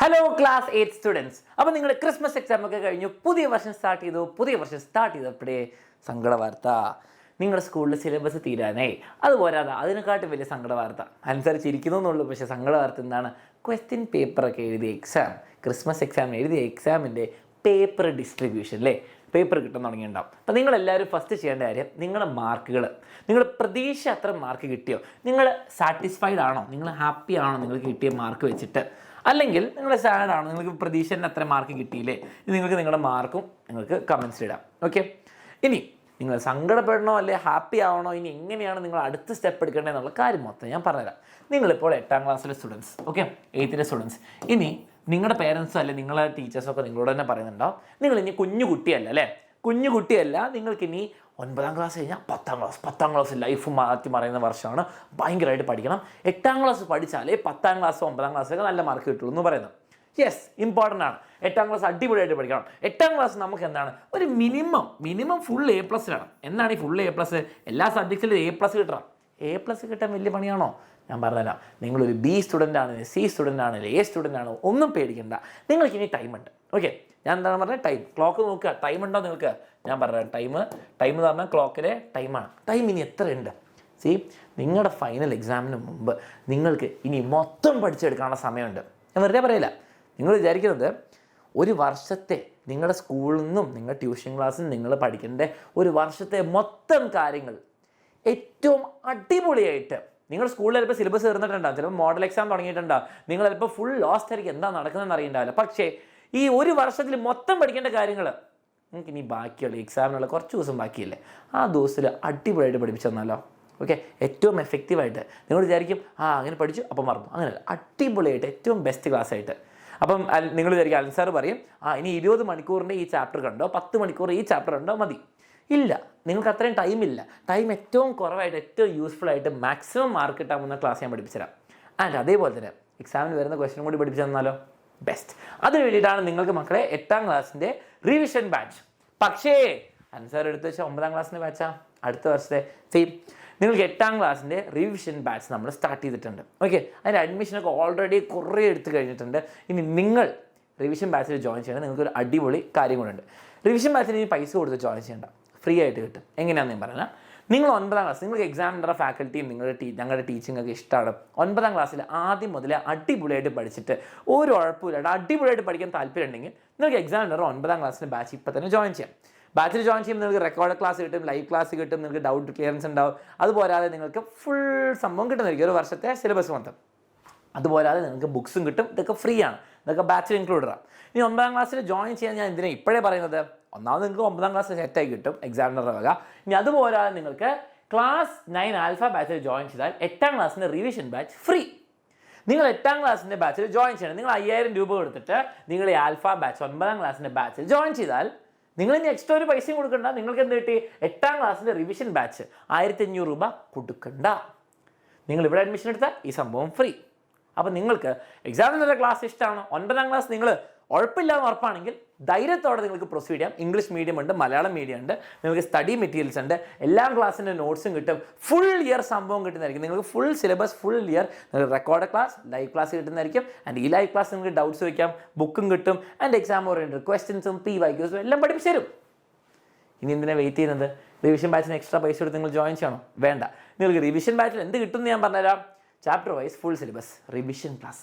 Hello class 8 students. അപ്പോൾ നിങ്ങളുടെ Christmas exam ഒക്കെ കഴിഞ്ഞു, പുതിയ വർഷം സ്റ്റാർട്ട് ചെയ്തപ്പോഴേ സങ്കട വാർത്ത, നിങ്ങളുടെ സ്കൂളിലെ സിലബസ് തീരാനായി. അതുപോരാതെ അതിനെക്കാട്ടും വലിയ സങ്കട വാർത്ത, അനുസരിച്ചിരിക്കുന്നു എന്നുള്ളൂ. പക്ഷേ സങ്കട വാർത്ത എന്താണ്? ക്വസ്റ്റ്യൻ പേപ്പറൊക്കെ എഴുതിയ എക്സാം, ക്രിസ്മസ് എക്സാം എഴുതിയ എക്സാമിൻ്റെ പേപ്പർ ഡിസ്ട്രിബ്യൂഷൻ അല്ലേ, പേപ്പർ കിട്ടാൻ തുടങ്ങിയിട്ടുണ്ടാവും. അപ്പോൾ നിങ്ങളെല്ലാവരും ഫസ്റ്റ് ചെയ്യേണ്ട കാര്യം, നിങ്ങളുടെ മാർക്കുകൾ, നിങ്ങൾ പ്രതീക്ഷ അത്ര മാർക്ക് കിട്ടിയോ, നിങ്ങൾ സാറ്റിസ്ഫൈഡ് ആണോ, നിങ്ങൾ ഹാപ്പി ആണോ നിങ്ങൾക്ക് കിട്ടിയ മാർക്ക് വെച്ചിട്ട്, അല്ലെങ്കിൽ നിങ്ങൾ സാഡ് ആണോ, നിങ്ങൾക്ക് പ്രതീക്ഷേൻ്റെ അത്ര മാർക്ക് കിട്ടിയില്ലേ, ഇത് നിങ്ങൾക്ക് നിങ്ങളുടെ മാർക്കും നിങ്ങൾക്ക് കമൻസിൽ ഇടാം. ഓക്കെ, ഇനി നിങ്ങൾ സങ്കടപ്പെടണോ അല്ലെ ഹാപ്പി ആവണോ, ഇനി എങ്ങനെയാണ് നിങ്ങൾ അടുത്ത സ്റ്റെപ്പ് എടുക്കേണ്ടതെന്നുള്ള കാര്യം മൊത്തം ഞാൻ പറഞ്ഞുതരാം. നിങ്ങളിപ്പോൾ 8ാം ക്ലാസ്സിലെ സ്റ്റുഡൻസ്, ഓക്കെ, 8th സ്റ്റുഡൻസ്. ഇനി നിങ്ങളുടെ പേരൻസോ അല്ലെ നിങ്ങളുടെ ടീച്ചേഴ്സൊക്കെ നിങ്ങളോട് തന്നെ പറയുന്നുണ്ടാവും, നിങ്ങൾ ഇനി കുഞ്ഞു കുട്ടിയല്ല അല്ലേ, കുഞ്ഞു കുട്ടിയല്ല, നിങ്ങൾക്കിനി 9ാം ക്ലാസ് കഴിഞ്ഞാൽ 10ാം ക്ലാസ് ലൈഫ് മാറ്റി മറയുന്ന വർഷമാണ്, ഭയങ്കരമായിട്ട് പഠിക്കണം, 8ാം ക്ലാസ് പഠിച്ചാലേ 10ാം ക്ലാസ് 9ാം ക്ലാസ്സൊക്കെ നല്ല മാർക്ക് കിട്ടുള്ളൂ എന്ന് പറയുന്നത്. യെസ്, ഇമ്പോർട്ടൻ്റ് ആണ്. 8ാം ക്ലാസ് അടിപൊളിയായിട്ട് പഠിക്കണം. 8ാം ക്ലാസ് നമുക്ക് എന്താണ്, ഒരു മിനിമം ഫുൾ A+ വേണം. എന്താണ് ഈ ഫുൾ A+? എല്ലാ സബ്ജക്റ്റിലും A+ കിട്ടണം. A+ കിട്ടാൻ വലിയ പണിയാണോ? ഞാൻ പറഞ്ഞുതരാം. നിങ്ങളൊരു B സ്റ്റുഡൻ്റ് ആണ്, C സ്റ്റുഡൻ്റ് ആണ്, A സ്റ്റുഡൻ്റ് ആണ്, ഒന്നും പേടിക്കണ്ട. നിങ്ങൾക്ക് ഇനി ടൈമുണ്ട്. ഓക്കെ, ഞാൻ എന്താണ് പറഞ്ഞത്, ടൈം, ക്ലോക്ക് നോക്കുക, ടൈം ഉണ്ടോ നിങ്ങൾക്ക്? ഞാൻ പറഞ്ഞത് ടൈം എന്ന് പറഞ്ഞാൽ ക്ലോക്കിലെ ടൈമാണ്. ടൈം ഇനി എത്ര ഉണ്ട്? നിങ്ങളുടെ ഫൈനൽ എക്സാമിന് മുമ്പ് നിങ്ങൾക്ക് ഇനി മൊത്തം പഠിച്ചെടുക്കാനുള്ള സമയമുണ്ട്. ഞാൻ വെറുതെ പറയില്ല. നിങ്ങൾ വിചാരിക്കുന്നത് ഒരു വർഷത്തെ നിങ്ങളുടെ സ്കൂളിൽ നിന്നും നിങ്ങളുടെ ട്യൂഷൻ ക്ലാസ്സിൽ നിങ്ങൾ പഠിക്കേണ്ട ഒരു വർഷത്തെ മൊത്തം കാര്യങ്ങൾ ഏറ്റവും അടിപൊളിയായിട്ട്, നിങ്ങൾ സ്കൂളിൽ ചിലപ്പോൾ സിലബസ് തീർന്നിട്ടുണ്ടാകും, ചിലപ്പോൾ മോഡൽ എക്സാം തുടങ്ങിയിട്ടുണ്ടാകും, നിങ്ങൾ ചിലപ്പോൾ ഫുൾ ലോസ്റ്റ് ആയിരിക്കും, എന്താ നടക്കുന്നതെന്ന് അറിയണ്ടാവില്ല. പക്ഷേ ഈ ഒരു വർഷത്തിൽ മൊത്തം പഠിക്കേണ്ട കാര്യങ്ങൾ നിങ്ങൾക്ക് ഇനി ബാക്കിയുള്ള എക്സാമിനുള്ള കുറച്ച് ദിവസം ബാക്കിയില്ലേ, ആ ദിവസത്തിൽ അടിപൊളിയായിട്ട് പഠിപ്പിച്ചു തന്നാലോ. ഓക്കെ, ഏറ്റവും എഫക്റ്റീവായിട്ട്. നിങ്ങൾ വിചാരിക്കും അങ്ങനെ പഠിച്ചു അപ്പം മറന്നു, അങ്ങനെയല്ല, അടിപൊളിയായിട്ട് ഏറ്റവും ബെസ്റ്റ് ക്ലാസ് ആയിട്ട്. അപ്പം നിങ്ങൾ വിചാരിക്കും, അലൻ സാർ പറയും ഇനി 20 മണിക്കൂറിൻ്റെ ഈ ചാപ്റ്റർ കണ്ടോ, 10 മണിക്കൂർ ഈ ചാപ്റ്റർ കണ്ടോ മതി. ഇല്ല, നിങ്ങൾക്ക് അത്രയും ടൈമില്ല. ടൈം ഏറ്റവും കുറവായിട്ട് ഏറ്റവും യൂസ്ഫുൾ ആയിട്ട് മാക്സിമം മാർക്ക് കിട്ടാവുന്ന ക്ലാസ് ഞാൻ പഠിപ്പിച്ചുതരാം. ആൻഡ് അതേപോലെ തന്നെ എക്സാമിന് വരുന്ന ക്വസ്റ്റ്യൻ കൂടി പഠിപ്പിച്ചു തന്നാലോ, ബെസ്റ്റ്. അതിന് വേണ്ടിയിട്ടാണ് നിങ്ങൾക്ക് മക്കളെ 8ാം ക്ലാസ്സിൻ്റെ റിവിഷൻ ബാച്ച്. പക്ഷേ അൻസാർ എടുത്ത് വെച്ചാൽ 9ാം ക്ലാസ്സിൻ്റെ ബാച്ചാ അടുത്ത വർഷത്തെ സെയിം. നിങ്ങൾക്ക് 8ാം ക്ലാസ്സിൻ്റെ റിവിഷൻ ബാച്ച് നമ്മൾ സ്റ്റാർട്ട് ചെയ്തിട്ടുണ്ട്. ഓക്കെ, അതിൻ്റെ അഡ്മിഷനൊക്കെ ഓൾറെഡി കുറേ എടുത്തു കഴിഞ്ഞിട്ടുണ്ട്. ഇനി നിങ്ങൾ റിവിഷൻ ബാച്ചിൽ ജോയിൻ ചെയ്യണം. നിങ്ങൾക്കൊരു അടിപൊളി കാര്യം കൂടെ. റിവിഷൻ ബാച്ചിൽ ഇനി പൈസ കൊടുത്ത് ജോയിൻ ചെയ്യേണ്ട, ഫ്രീ ആയിട്ട് കിട്ടും. എങ്ങനെയാണെന്ന് ഞാൻ പറഞ്ഞാൽ, നിങ്ങൾ 9ാം ക്ലാസ്, നിങ്ങൾക്ക് എക്സാമിൻ്റെ ഫാക്കൽറ്റിയും ഞങ്ങളുടെ ടീച്ചിങ് ഒക്കെ ഇഷ്ടമാണ്. 9ാം ക്ലാസ്സിൽ ആദ്യം മുതലേ അടിപൊളിയായിട്ട് പഠിച്ചിട്ട് ഒരു ഉഴപ്പില്ലാണ്ട് അടിപൊളിയായിട്ട് പഠിക്കാൻ താല്പര്യം ഉണ്ടെങ്കിൽ നിങ്ങൾക്ക് എക്സാമിൻ്റെ 9ാം ക്ലാസ്സിൻ്റെ ബാച്ച് ഇപ്പോൾ തന്നെ ജോയിൻ ചെയ്യാം. ബാച്ചിൽ ജോയിൻ ചെയ്യുമ്പോൾ നിങ്ങൾക്ക് റെക്കോർഡ് ക്ലാസ് കിട്ടും, ലൈവ് ക്ലാസ് കിട്ടും, നിങ്ങൾക്ക് ഡൗട്ട് ക്ലിയറൻസ് ഉണ്ടാവും. അതുപോരാതെ നിങ്ങൾക്ക് ഫുൾ സംഭവം കിട്ടുന്നതായിരിക്കും, ഒരു വർഷത്തെ സിലബസ് മൊത്തം. അതുപോരാതെ നിങ്ങൾക്ക് ബുക്സും കിട്ടും. ഇതൊക്കെ ഫ്രീ ആണ്, ഇതൊക്കെ ബാച്ചിൽ ഇൻക്ലൂഡഡാണ്. ഇനി 9ാം ക്ലാസ്സിൽ ജോയിൻ ചെയ്യാൻ ഞാൻ എന്തിനാണ് ഇപ്പോഴേ പറയുന്നത്, ഒന്നാമത് നിങ്ങൾക്ക് 9ാം ക്ലാസ് സെറ്റായി കിട്ടും എക്സാമിനറുടെ വക. ഇനി അതുപോരാതെ നിങ്ങൾക്ക് ക്ലാസ് 9 ആൽഫ ബാച്ചിൽ ജോയിൻ ചെയ്താൽ 8ാം ക്ലാസ്സിൻ്റെ റിവിഷൻ ബാച്ച് ഫ്രീ. നിങ്ങൾ 8ാം ക്ലാസ്സിൻ്റെ ബാച്ചിൽ ജോയിൻ ചെയ്യണം. നിങ്ങൾ 5000 രൂപ കൊടുത്തിട്ട് നിങ്ങൾ ഈ ആൽഫ ബാച്ച് 9ാം ക്ലാസ്സിൻ്റെ ബാച്ചിൽ ജോയിൻ ചെയ്താൽ നിങ്ങൾ ഇനി എക്സ്ട്രാ ഒരു പൈസയും കൊടുക്കണ്ട. നിങ്ങൾക്ക് എന്ത് കിട്ടി? 8ാം ക്ലാസ്സിൻ്റെ റിവിഷൻ ബാച്ച് 1500 രൂപ കൊടുക്കണ്ട. നിങ്ങൾ ഇവിടെ അഡ്മിഷൻ എടുത്താൽ ഈ സംഭവം ഫ്രീ. അപ്പോൾ നിങ്ങൾക്ക് എക്സാമിനുള്ള ക്ലാസ് ഇഷ്ടമാണോ, 9ാം ക്ലാസ് നിങ്ങൾ ഉഴപ്പില്ലാതെ ഉറപ്പാണെങ്കിൽ ധൈര്യത്തോടെ നിങ്ങൾക്ക് പ്രൊസീഡ് ചെയ്യാം. ഇംഗ്ലീഷ് മീഡിയം ഉണ്ട്, മലയാളം മീഡിയം ഉണ്ട്, നിങ്ങൾക്ക് സ്റ്റഡി മെറ്റീരിയൽസ് ഉണ്ട്, എല്ലാ ക്ലാസ്സിൻ്റെ നോട്ട്സും കിട്ടും, ഫുൾ ഇയർ സംഭവം കിട്ടുന്നതായിരിക്കും. നിങ്ങൾക്ക് ഫുൾ സിലബസ് ഫുൾ ഇയർ നിങ്ങൾക്ക് റെക്കോർഡ് ക്ലാസ്, ലൈവ് ക്ലാസ് കിട്ടുന്നതായിരിക്കും. ആൻഡ് ഈ ലൈവ് ക്ലാസ് നിങ്ങൾക്ക് ഡൗട്ട്സ് വയ്ക്കാം, ബുക്കും കിട്ടും, ആൻഡ് എക്സാം ഓറിയൻറ്റഡ് ക്വസ്റ്റ്യൻസും PYQs എല്ലാം പഠിപ്പിച്ചു തരും. ഇനി എന്തിനാണ് വെയിറ്റ് ചെയ്യുന്നത്? റിവിഷൻ ബാച്ചിന് എക്സ്ട്രാ പൈസ കൊടുത്ത് നിങ്ങൾ ജോയിൻ ചെയ്യണോ? വേണ്ട. നിങ്ങൾക്ക് റിവിഷൻ ബാച്ചിൽ എന്ത് കിട്ടുമെന്ന് ഞാൻ പറഞ്ഞുതരാം. Chapter wise full syllabus revision class.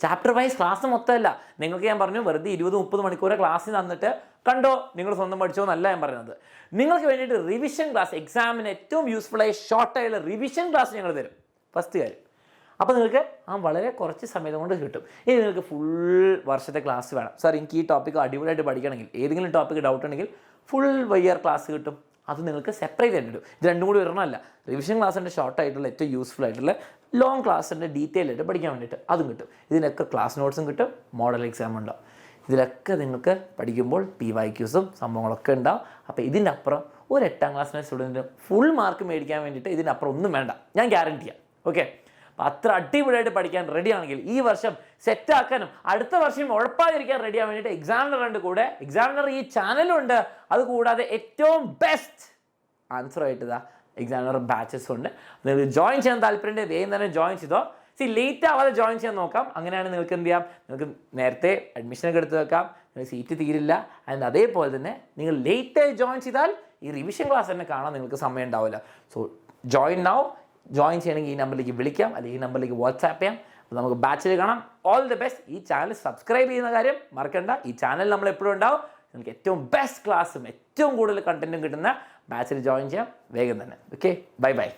Chapter wise class മൊത്തമല്ല. നിങ്ങൾക്ക് ഞാൻ പറഞ്ഞു വെറുതെ 20-30 മണിക്കൂർ ക്ലാസ്സിൽ തന്നിട്ട് കണ്ടോ നിങ്ങൾ സ്വന്തം പഠിച്ചോ എന്നല്ല ഞാൻ പറയുന്നത്. നിങ്ങൾക്ക് വേണ്ടിയിട്ട് റിവിഷൻ ക്ലാസ്, എക്സാമിന് ഏറ്റവും യൂസ്ഫുള്ളായ ഷോർട്ടായുള്ള റിവിഷൻ ക്ലാസ് ഞങ്ങൾ തരും. ഫസ്റ്റ് കാര്യം. അപ്പോൾ നിങ്ങൾക്ക് വളരെ കുറച്ച് സമയം കൊണ്ട് കിട്ടും. ഇനി നിങ്ങൾക്ക് ഫുൾ വർഷത്തെ ക്ലാസ് വേണം, സാർ എനിക്ക് ഈ ടോപ്പിക്ക് അടിപൊളിയായിട്ട് പഠിക്കണമെങ്കിൽ, ഏതെങ്കിലും ടോപ്പിക്ക് ഡൗട്ട് ഉണ്ടെങ്കിൽ ഫുൾ ഇയർ ക്ലാസ് കിട്ടും. അത് നിങ്ങൾക്ക് സെപ്പറേറ്റ് ആയിട്ട് കിട്ടും. ഇത് രണ്ടും കൂടി വരണമല്ല. റിവിഷൻ ക്ലാസ്സിൻ്റെ ഷോർട്ടായിട്ടുള്ള ഏറ്റവും യൂസ്ഫുൾ ആയിട്ടുള്ള ലോങ് ക്ലാസ്സിൻ്റെ ഡീറ്റെയിൽ ആയിട്ട് പഠിക്കാൻ വേണ്ടിയിട്ട് അതും കിട്ടും. ഇതിനൊക്കെ ക്ലാസ് നോട്ട്സും കിട്ടും, മോഡൽ എക്സാം ഉണ്ടാവും. ഇതിലൊക്കെ നിങ്ങൾക്ക് പഠിക്കുമ്പോൾ PYQസും സംഭവങ്ങളൊക്കെ ഉണ്ടാവും. അപ്പോൾ ഇതിൻ്റെ അപ്പുറം ഒരു 8ാം ക്ലാസ്സിലെ സ്റ്റുഡൻറ്റിന് ഫുൾ മാർക്ക് മേടിക്കാൻ വേണ്ടിയിട്ട് ഇതിനപ്പുറം ഒന്നും വേണ്ട, ഞാൻ ഗ്യാരണ്ടി ചെയ്യാം. ഓക്കെ, അപ്പോൾ അത്ര അടിപൊളിയായിട്ട് പഠിക്കാൻ റെഡിയാണെങ്കിൽ ഈ വർഷം സെറ്റാക്കാനും അടുത്ത വർഷം ഉഴപ്പാതിരിക്കാൻ റെഡിയാൻ വേണ്ടിയിട്ട് എക്സാമിനറുണ്ട് കൂടെ. എക്സാമിനർ ഈ ചാനലുണ്ട്. അതുകൂടാതെ ഏറ്റവും ബെസ്റ്റ് ആൻസറായിട്ട് എക്സാമിനർ ബാച്ചസ് ഉണ്ട്. നിങ്ങൾക്ക് ജോയിൻ ചെയ്യാൻ താല്പര്യമുണ്ട്, വേഗം തന്നെ ജോയിൻ ചെയ്തോ. ലേറ്റ് ആവാതെ ജോയിൻ ചെയ്യാൻ നോക്കാം. അങ്ങനെയാണ് നിങ്ങൾക്ക് എന്ത് ചെയ്യാം, നിങ്ങൾക്ക് നേരത്തെ അഡ്മിഷനൊക്കെ എടുത്ത് വെക്കാം, നിങ്ങൾക്ക് സീറ്റ് തീരില്ല. ആൻഡ് അതേപോലെ തന്നെ നിങ്ങൾ ലേറ്റായി ജോയിൻ ചെയ്താൽ ഈ റിവിഷൻ ക്ലാസ് തന്നെ കാണാൻ നിങ്ങൾക്ക് സമയം ഉണ്ടാവില്ല. So join now. ജോയിൻ ചെയ്യണമെങ്കിൽ ഈ നമ്പറിലേക്ക് വിളിക്കാം, അല്ലെങ്കിൽ ഈ നമ്പറിലേക്ക് വാട്സാപ്പ് ചെയ്യാം. അപ്പോൾ നമുക്ക് ബാച്ചിൽ കാണാം. All the best. ഈ ചാനൽ സബ്സ്ക്രൈബ് ചെയ്യുന്ന കാര്യം മറക്കണ്ട. ഈ ചാനൽ നമ്മൾ എപ്പോഴും ഉണ്ടാവും. നിങ്ങൾക്ക് ഏറ്റവും ബെസ്റ്റ് ക്ലാസ്സും ഏറ്റവും കൂടുതൽ കണ്ടന്റും കിട്ടുന്ന ബാച്ചിൽ ജോയിൻ ചെയ്യാം വേഗം തന്നെ. Okay, bye bye.